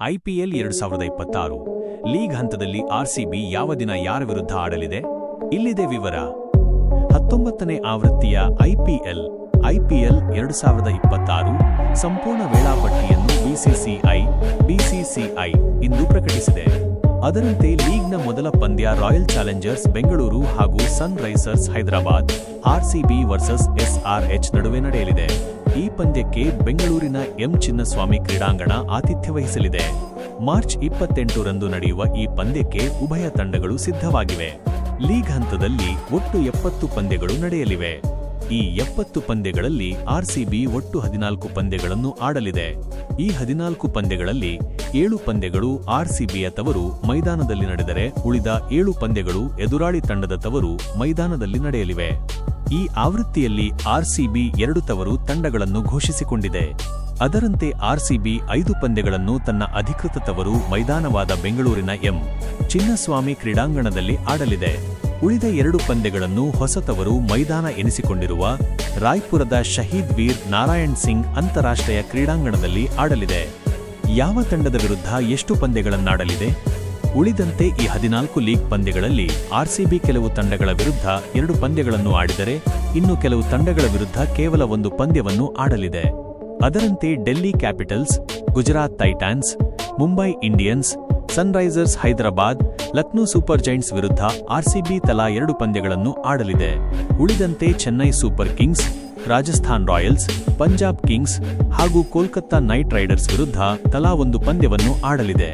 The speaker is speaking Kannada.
ಐಪಿಎಲ್ 2026 ಲೀಗ್ ಹಂತದಲ್ಲಿ ಆರ್ಸಿಬಿ ಯಾವ ದಿನ ಯಾರ ವಿರುದ್ಧ ಆಡಲಿದೆ? ಇಲ್ಲಿದೆ ವಿವರ. 19ನೇ ಆವೃತ್ತಿಯ ಐಪಿಎಲ್ 2026 ಸಂಪೂರ್ಣ ವೇಳಾಪಟ್ಟಿಯನ್ನು ಬಿಸಿಸಿಐ ಇಂದು ಪ್ರಕಟಿಸಿದೆ. ಅದರಂತೆ ಲೀಗ್ನ ಮೊದಲ ಪಂದ್ಯ ರಾಯಲ್ ಚಾಲೆಂಜರ್ಸ್ ಬೆಂಗಳೂರು ಹಾಗೂ Sunrisers Hyderabad RCB versus SRH ನಡುವೆ ನಡೆಯಲಿದೆ. ಈ ಪಂದ್ಯಕ್ಕೆ ಬೆಂಗಳೂರಿನ ಎಂ ಚಿನ್ನಸ್ವಾಮಿ ಕ್ರೀಡಾಂಗಣ ಆತಿಥ್ಯ ವಹಿಸಲಿದೆ. ಮಾರ್ಚ್ 28ರಂದು ನಡೆಯುವ ಈ ಪಂದ್ಯಕ್ಕೆ ಉಭಯ ತಂಡಗಳು ಸಿದ್ಧವಾಗಿವೆ. ಲೀಗ್ ಹಂತದಲ್ಲಿ ಒಟ್ಟು 70 ಪಂದ್ಯಗಳು ನಡೆಯಲಿವೆ. ಈ 70 ಪಂದ್ಯಗಳಲ್ಲಿ ಆರ್ಸಿಬಿ ಒಟ್ಟು 14 ಪಂದ್ಯಗಳನ್ನು ಆಡಲಿದೆ. ಈ 14 ಪಂದ್ಯಗಳಲ್ಲಿ 7 ಪಂದ್ಯಗಳು ಆರ್ಸಿಬಿಯ ತವರು ಮೈದಾನದಲ್ಲಿ ನಡೆದರೆ ಉಳಿದ 7 ಪಂದ್ಯಗಳು ಎದುರಾಳಿ ತಂಡದ ತವರು ಮೈದಾನದಲ್ಲಿ ನಡೆಯಲಿವೆ. ಈ ಆವೃತ್ತಿಯಲ್ಲಿ ಆರ್ಸಿಬಿ 2 ತವರು ತಂಡಗಳನ್ನು ಘೋಷಿಸಿಕೊಂಡಿದೆ. ಅದರಂತೆ ಆರ್ಸಿಬಿ 5 ಪಂದ್ಯಗಳನ್ನು ತನ್ನ ಅಧಿಕೃತ ತವರು ಮೈದಾನವಾದ ಬೆಂಗಳೂರಿನ ಎಂ ಚಿನ್ನಸ್ವಾಮಿ ಕ್ರೀಡಾಂಗಣದಲ್ಲಿ ಆಡಲಿದೆ. ಉಳಿದ 2 ಪಂದ್ಯಗಳನ್ನು ಹೊಸತವರು ಮೈದಾನ ಎನಿಸಿಕೊಂಡಿರುವ ರಾಯ್ಪುರದ ಶಹೀದ್ ವೀರ್ ನಾರಾಯಣ್ ಸಿಂಗ್ ಅಂತಾರಾಷ್ಟ್ರೀಯ ಕ್ರೀಡಾಂಗಣದಲ್ಲಿ ಆಡಲಿದೆ. ಯಾವ ತಂಡದ ವಿರುದ್ಧ ಎಷ್ಟು ಪಂದ್ಯಗಳನ್ನಾಡಲಿದೆ? ಉಳಿದಂತೆ ಈ 14 ಲೀಗ್ ಪಂದ್ಯಗಳಲ್ಲಿ ಆರ್ಸಿಬಿ ಕೆಲವು ತಂಡಗಳ ವಿರುದ್ಧ 2 ಪಂದ್ಯಗಳನ್ನು ಆಡಿದರೆ ಇನ್ನು ಕೆಲವು ತಂಡಗಳ ವಿರುದ್ಧ ಕೇವಲ 1 ಪಂದ್ಯವನ್ನು ಆಡಲಿದೆ. ಅದರಂತೆ Delhi Capitals, Gujarat Titans, Mumbai Indians, Sunrisers Hyderabad, Lucknow Super Giants ವಿರುದ್ಧ ಆರ್ಸಿಬಿ ತಲಾ 2 ಪಂದ್ಯಗಳನ್ನು ಆಡಲಿದೆ. ಉಳಿದಂತೆ Chennai Super Kings, Rajasthan Royals, Punjab Kings ಹಾಗೂ ಕೋಲ್ಕತ್ತಾ ನೈಟ್ ರೈಡರ್ಸ್ ವಿರುದ್ಧ ತಲಾ 1 ಪಂದ್ಯವನ್ನು ಆಡಲಿದೆ.